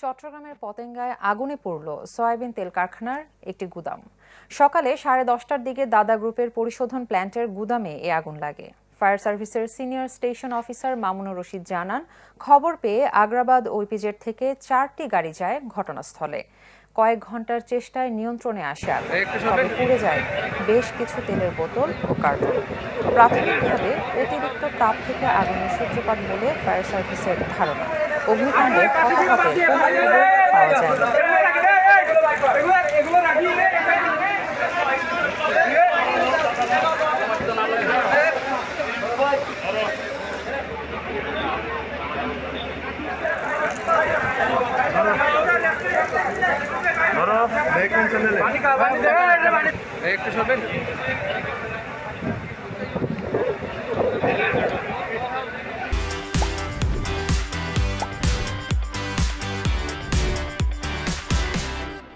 চট্টগ্রামের পতেঙ্গায় আগুনে পড়ল সয়াবিন তেল কারখানার একটি গুদাম। সকালে 10:30টার দিকে দাদা গ্রুপের পরিশোধন প্ল্যান্টের গুদামে এ আগুন লাগে। ফায়ার সার্ভিসের senior station officer Mamunur Rashid জানান, খবর পেয়ে আগ্রাবাদ ও ইপিজেড থেকে 4টি গাড়ি যায় ঘটনাস্থলে। কয়েক ঘন্টার চেষ্টায় নিয়ন্ত্রণে আসে আগুন, তবে পুড়ে যায় বেশ কিছু তেলের বোতল ও কার্টন। প্রাথমিকভাবে অতিরিক্ত তাপ থেকে আগুনের সূত্রপাত বলে ফায়ার সার্ভিসের ধারণা। অগ্নিকাণ্ডে হতাহতের কোনো খবর পাওয়া যায়নি। একটু সরবেন।